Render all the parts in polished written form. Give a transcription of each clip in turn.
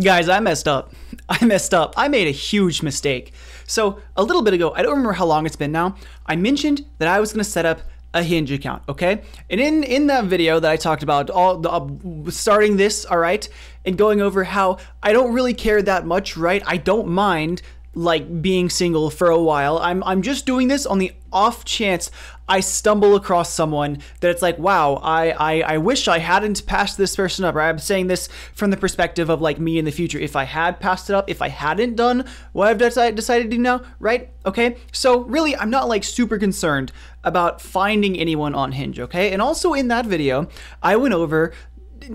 Guys, I messed up. I messed up. I made a huge mistake. So a little bit ago, I don't remember how long it's been now, I mentioned that I was going to set up a Hinge account, okay? And in that video that I talked about starting this, all right, and going over how I don't really care that much, right? I don't mind like being single for a while. I'm just doing this on the off chance I stumble across someone that it's like, wow, I wish I hadn't passed this person up, right? I'm saying this from the perspective of like me in the future. If I had passed it up, if I hadn't done what I've decided to do now, right? Okay, so really I'm not like super concerned about finding anyone on Hinge, okay? And also in that video, I went over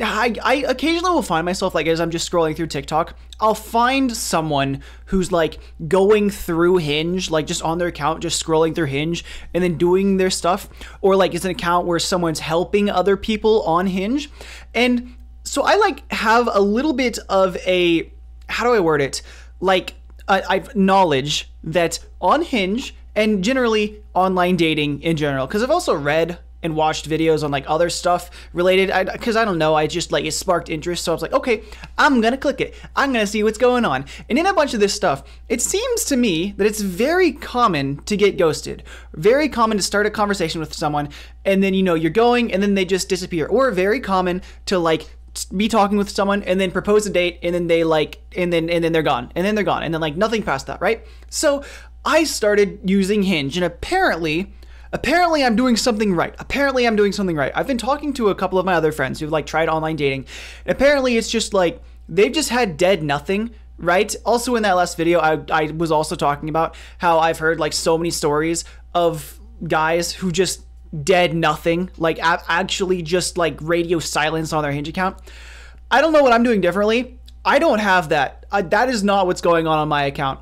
I occasionally will find myself, like, as I'm just scrolling through TikTok, I'll find someone who's like going through Hinge, like just on their account, just scrolling through Hinge and then doing their stuff. Or like it's an account where someone's helping other people on Hinge. And so I like have a little bit of a, how do I word it? Like I've knowledge that on Hinge and generally online dating in general, because I've also read and watched videos on like other stuff related, because I don't know, I just like it sparked interest, so I was like, okay, I'm gonna click it, I'm gonna see what's going on. And in a bunch of this stuff, it seems to me that it's very common to get ghosted, very common to start a conversation with someone and then, you know, you're going and then they just disappear, or very common to like be talking with someone and then propose a date and then they like and then they're gone and then like nothing past that, right? So I started using Hinge, and apparently I'm doing something right. I've been talking to a couple of my other friends who've like tried online dating. And apparently it's just like, they've just had dead nothing, right? Also in that last video, I was also talking about how I've heard like so many stories of guys who just dead nothing, like actually just like radio silence on their Hinge account. I don't know what I'm doing differently. I don't have that. That is not what's going on my account.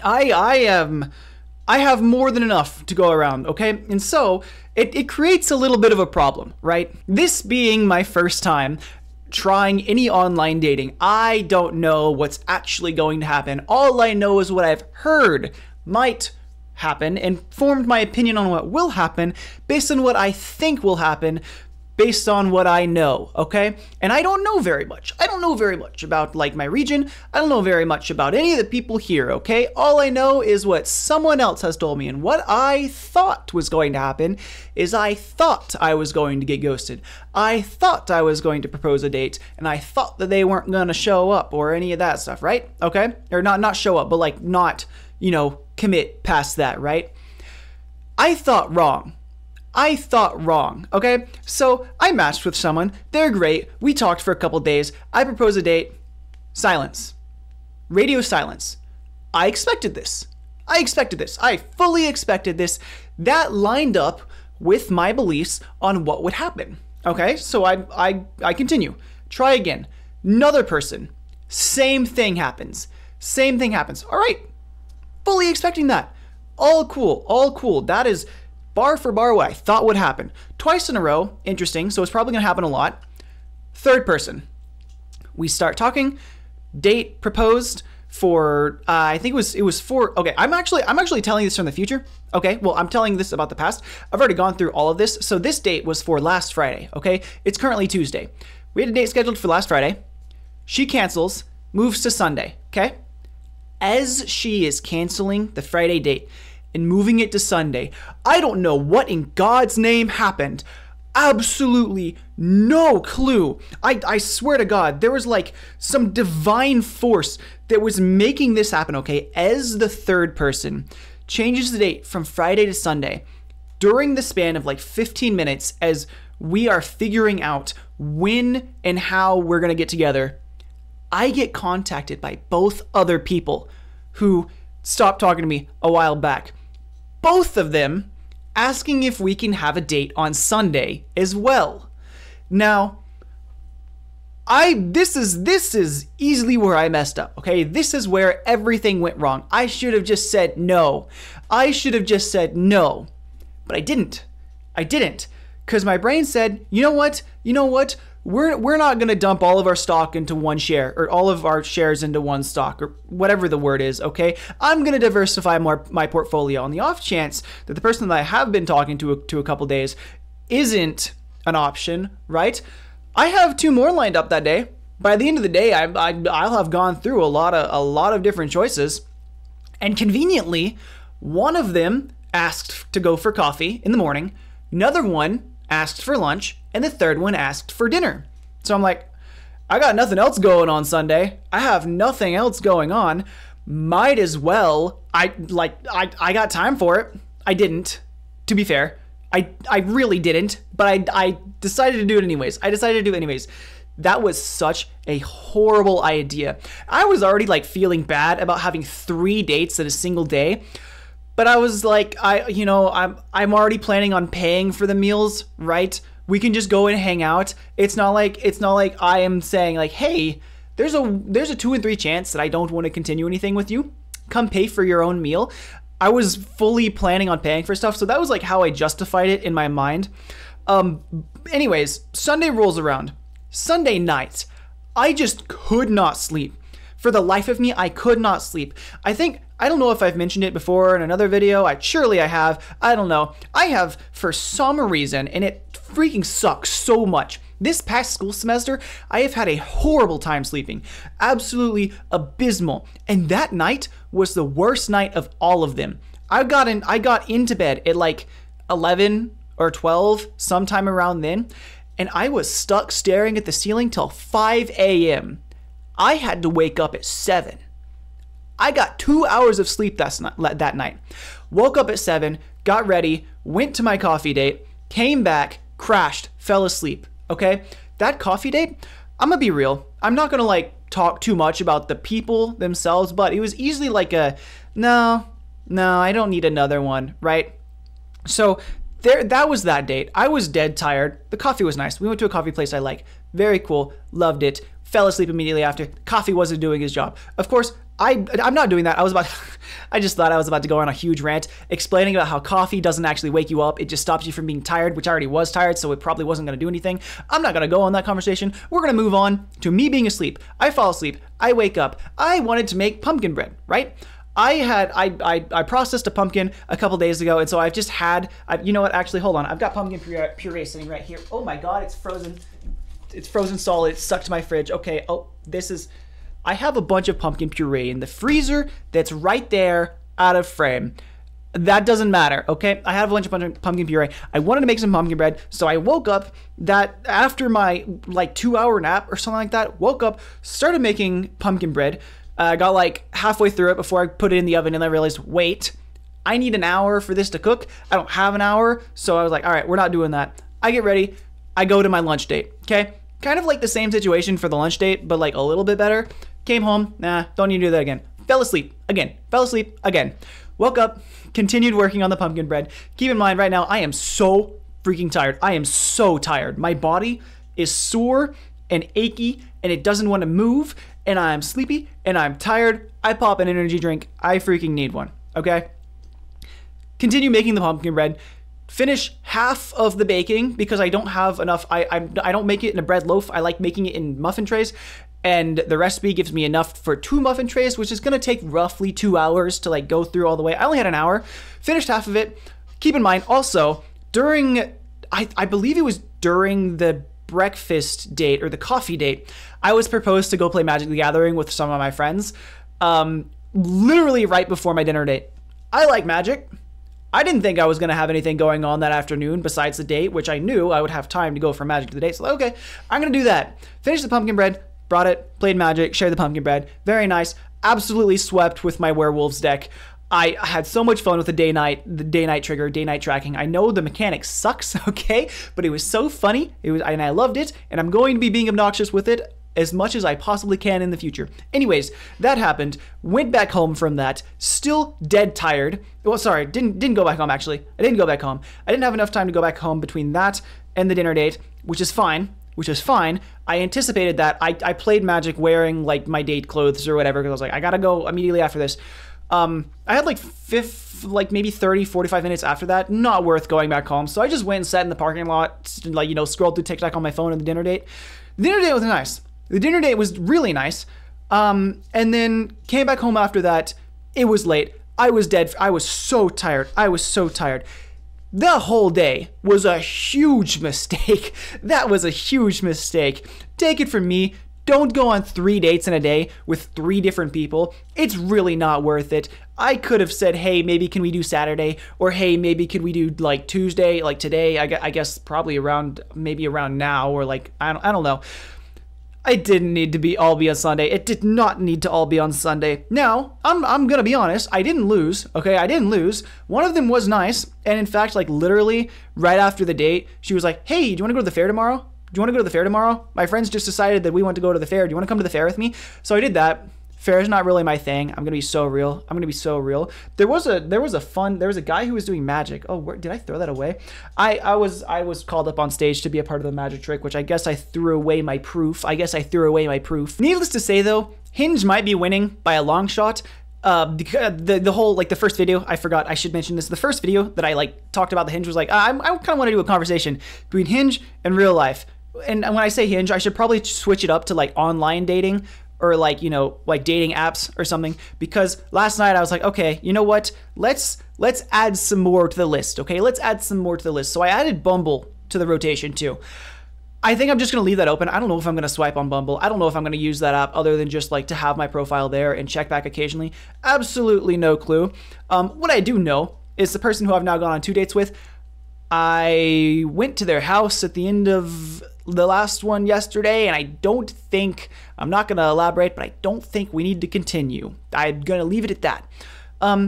I have more than enough to go around, okay? And so it creates a little bit of a problem, right? This being my first time trying any online dating, I don't know what's actually going to happen. All I know is what I've heard might happen and formed my opinion on what will happen based on what I think will happen based on what I know, okay? And I don't know very much. I don't know very much about like my region. I don't know very much about any of the people here, okay? All I know is what someone else has told me, and what I thought was going to happen is I thought I was going to get ghosted. I thought I was going to propose a date, and I thought that they weren't gonna show up or any of that stuff, right? Okay? Or not show up, but like not, you know, commit past that, right? I thought wrong, okay? So I matched with someone, they're great, we talked for a couple days, I proposed a date, silence. Radio silence. I expected this. I fully expected this. That lined up with my beliefs on what would happen, okay? So I continue. Try again. Another person. Same thing happens. All right. Fully expecting that. All cool. That is bar for bar what I thought would happen. Twice in a row, interesting, so it's probably gonna happen a lot. Third person, we start talking, date proposed for, I think it was for, okay, I'm actually telling this from the future. Okay, well, I'm telling this about the past. I've already gone through all of this, so this date was for last Friday, okay? It's currently Tuesday. We had a date scheduled for last Friday. She cancels, moves to Sunday, okay? As she is canceling the Friday date and moving it to Sunday, I don't know what in God's name happened. Absolutely no clue. I swear to God, there was like some divine force that was making this happen, okay? As the third person changes the date from Friday to Sunday during the span of like 15 minutes as we are figuring out when and how we're gonna get together, I get contacted by both other people who stopped talking to me a while back. Both of them asking if we can have a date on Sunday as well. Now, this is easily where I messed up, okay? This is where everything went wrong. I should have just said no. But I didn't. Because my brain said, you know what? We're not going to dump all of our stock into one share, or all of our shares into one stock, or whatever the word is, okay? I'm going to diversify my portfolio on the off chance that the person that I have been talking to a couple days isn't an option, right? I have 2 more lined up that day. by the end of the day, I'll have gone through a lot of different choices. And conveniently, one of them asked to go for coffee in the morning, another one asked for lunch, and the third one asked for dinner. So I'm like, I got nothing else going on Sunday. I have nothing else going on. Might as well. I got time for it. I didn't, to be fair. I really didn't, but I decided to do it anyways. That was such a horrible idea. I was already like feeling bad about having 3 dates in a single day. But I was like, I'm already planning on paying for the meals, right? We can just go and hang out. It's not like I am saying like, hey, there's a 2 in 3 chance that I don't want to continue anything with you. Come pay for your own meal. I was fully planning on paying for stuff, so that was like how I justified it in my mind. Anyways, Sunday rolls around. Sunday night, I just could not sleep. For the life of me, I could not sleep. I don't know if I've mentioned it before in another video. Surely I have. I don't know. I have, for some reason, and it freaking sucks so much. This past school semester, I have had a horrible time sleeping. Absolutely abysmal. And that night was the worst night of all of them. I got into bed at like 11 or 12, sometime around then, and I was stuck staring at the ceiling till 5 a.m. I had to wake up at 7. I got 2 hours of sleep that night. Woke up at 7, got ready, went to my coffee date, came back, crashed, fell asleep. Okay? That coffee date, I'm gonna be real. I'm not gonna like talk too much about the people themselves, but it was easily like no, I don't need another one, right? So that was that date. I was dead tired. The coffee was nice. We went to a coffee place I like. Very cool. Loved it. Fell asleep immediately after. Coffee wasn't doing his job. Of course, I'm not doing that. I just thought I was about to go on a huge rant explaining about how coffee doesn't actually wake you up. It just stops you from being tired, which I already was tired, so it probably wasn't going to do anything. I'm not going to go on that conversation. We're going to move on to me being asleep. I fall asleep. I wake up. I wanted to make pumpkin bread, right? I processed a pumpkin a couple days ago, and so I've just had, you know what, actually, hold on. I've got pumpkin puree sitting right here. Oh my God, it's frozen. It's frozen solid. It's stuck to my fridge. Okay, I have a bunch of pumpkin puree in the freezer that's right there out of frame. That doesn't matter, okay? I have a bunch of pumpkin puree. I wanted to make some pumpkin bread, so I woke up that after my like 2-hour nap or something like that, woke up, started making pumpkin bread. I got like halfway through it before I put it in the oven, and I realized, wait, I need an hour for this to cook. I don't have an hour, so I was like, all right, we're not doing that. I get ready. I go to my lunch date, okay? Kind of like the same situation for the lunch date, but like a little bit better. Came home, nah, don't need to do that again. Fell asleep again. Woke up, continued working on the pumpkin bread. Keep in mind right now, I am so freaking tired. I am so tired. My body is sore and achy, and it doesn't want to move, and I'm sleepy, and I'm tired. I pop an energy drink. I freaking need one, okay? Continue making the pumpkin bread. Finish half of the baking because I don't have enough. I don't make it in a bread loaf. I like making it in muffin trays, and the recipe gives me enough for 2 muffin trays, which is gonna take roughly 2 hours to like go through all the way. I only had an hour. Finished half of it. Keep in mind also during, I believe it was during the breakfast date or the coffee date, I was proposed to go play Magic the Gathering with some of my friends. Literally right before my dinner date. I like Magic. I didn't think I was going to have anything going on that afternoon besides the date, which I knew I would have time to go for Magic to the date. So, okay, I'm going to do that. Finished the pumpkin bread, brought it, played Magic, shared the pumpkin bread. Very nice. Absolutely swept with my werewolves deck. I had so much fun with the day-night trigger, day-night tracking. I know the mechanic sucks, okay, but it was so funny. And I loved it, and I'm going to be being obnoxious with it as much as I possibly can in the future. Anyways, that happened. Went back home from that. Still dead tired. Well, sorry, didn't go back home actually. I didn't go back home. I didn't have enough time to go back home between that and the dinner date, which is fine. I anticipated that. I played Magic wearing like my date clothes or whatever because I was like, I gotta go immediately after this. I had like maybe 30, 45 minutes after that. Not worth going back home. So I just went and sat in the parking lot, like, scrolled through TikTok on my phone on the dinner date. The dinner date was nice. The dinner date was really nice. And then came back home after that. It was late. I was dead. I was so tired. The whole day was a huge mistake. That was a huge mistake. Take it from me. Don't go on 3 dates in a day with 3 different people. It's really not worth it. I could have said, hey, maybe can we do Saturday? Or hey, maybe could we do like Tuesday, like today? I guess probably around, maybe around now, or like, I don't know. It didn't need to all be on Sunday. It did not need to all be on Sunday. Now, I'm gonna be honest, I didn't lose, okay? I didn't lose. One of them was nice, and in fact, like literally right after the date, she was like, hey, do you wanna go to the fair tomorrow? Do you wanna go to the fair tomorrow? My friends just decided that we want to go to the fair. Do you wanna come to the fair with me? So I did that. Fair is not really my thing. I'm gonna be so real. I'm gonna be so real. There was a guy who was doing magic. Oh, did I throw that away? I was called up on stage to be a part of the magic trick, which I guess I threw away my proof. Needless to say though, Hinge might be winning by a long shot. The whole, like the first video, I forgot I should mention this. The first video that I like talked about the Hinge was like, I kind of want to do a conversation between Hinge and real life. And when I say Hinge, I should probably switch it up to like online dating, or like, you know, like dating apps or something, because last night I was like, okay, you know what? Let's add some more to the list, okay? Let's add some more to the list. So I added Bumble to the rotation too. I think I'm just gonna leave that open. I don't know if I'm gonna swipe on Bumble. I don't know if I'm gonna use that app other than just like to have my profile there and check back occasionally. Absolutely no clue. What I do know is the person who I've now gone on 2 dates with, I went to their house at the end of the last one yesterday, and I don't think, I'm not gonna elaborate, but I don't think we need to continue. I'm gonna leave it at that.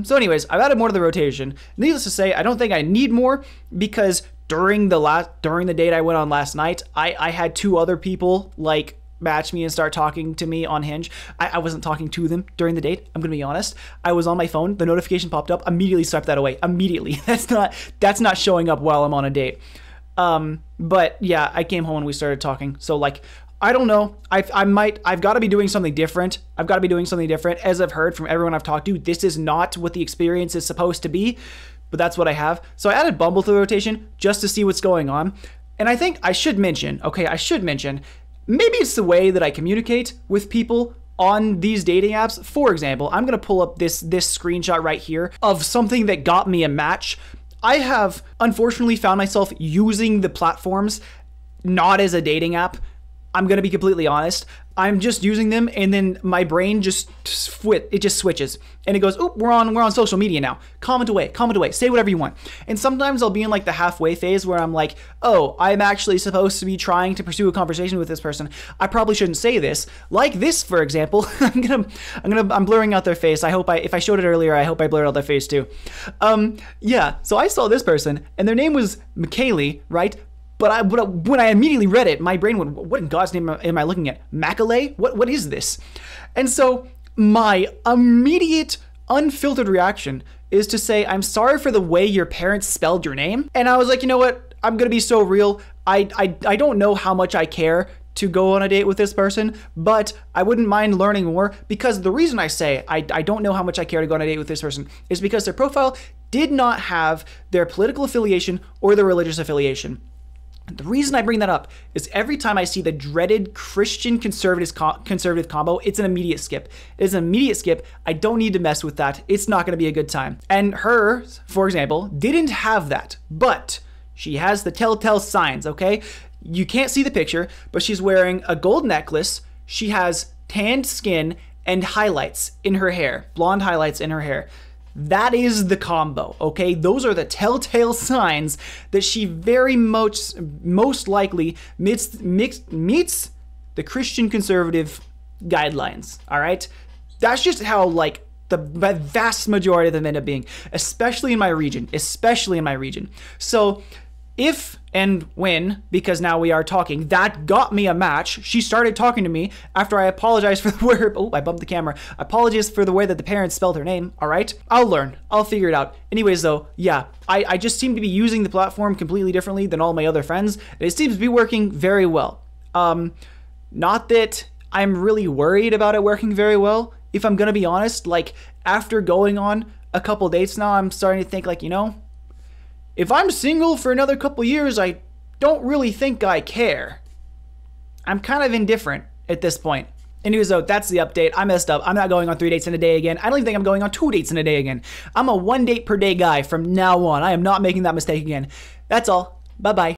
So anyways, I've added more to the rotation. Needless to say, I don't think I need more, because during the date I went on last night, I had 2 other people like match me and start talking to me on Hinge. I wasn't talking to them during the date, I'm gonna be honest. I was on my phone, the notification popped up, immediately swiped that away, immediately. That's not showing up while I'm on a date. But yeah, I came home and we started talking. So like, I don't know. I've got to be doing something different. As I've heard from everyone I've talked to, this is not what the experience is supposed to be, but that's what I have. So I added Bumble to the rotation just to see what's going on. And I think I should mention, maybe it's the way that I communicate with people on these dating apps. For example, I'm going to pull up this screenshot right here of something that got me a match. I have unfortunately found myself using the platforms not as a dating app. I'm gonna be completely honest. I'm just using them, and then my brain just switches, and it goes, "Oop, we're on social media now. Comment away, say whatever you want." And sometimes I'll be in like the halfway phase where I'm like, "Oh, I'm actually supposed to be trying to pursue a conversation with this person. I probably shouldn't say this." Like this, for example. I'm blurring out their face. If I showed it earlier, I hope I blurred out their face too. Yeah. So I saw this person, and their name was McKaylee, right? But when I immediately read it, my brain went, what in God's name am I looking at? Macaulay? What is this? And so my immediate unfiltered reaction is to say, I'm sorry for the way your parents spelled your name. And I was like, you know what? I'm going to be so real. I don't know how much I care to go on a date with this person, but I wouldn't mind learning more, because the reason I say I don't know how much I care to go on a date with this person is because their profile did not have their political affiliation or their religious affiliation. The reason I bring that up is every time I see the dreaded Christian conservative combo, it's an immediate skip. It's an immediate skip. I don't need to mess with that. It's not going to be a good time. And her, for example, didn't have that, but she has the telltale signs, okay? You can't see the picture, but she's wearing a gold necklace. She has tanned skin and highlights in her hair, blonde highlights in her hair. That is the combo, okay? Those are the telltale signs that she very most likely meets the Christian conservative guidelines, all right? That's just how, like, the vast majority of them end up being, especially in my region. So if and when, because now we are talking, that got me a match. She started talking to me after I apologized for the way, oh, I bumped the camera. I apologize for the way that the parents spelled her name, all right? I'll learn, I'll figure it out. Anyways though, yeah, I just seem to be using the platform completely differently than all my other friends. It seems to be working very well. Not that I'm really worried about it working very well. If I'm gonna be honest, like after going on a couple dates now, I'm starting to think like, you know, if I'm single for another couple years, I don't really think I care. I'm kind of indifferent at this point. Anyways though, that's the update. I messed up. I'm not going on 3 dates in a day again. I don't even think I'm going on 2 dates in a day again. I'm a 1 date per day guy from now on. I am not making that mistake again. That's all. Bye-bye.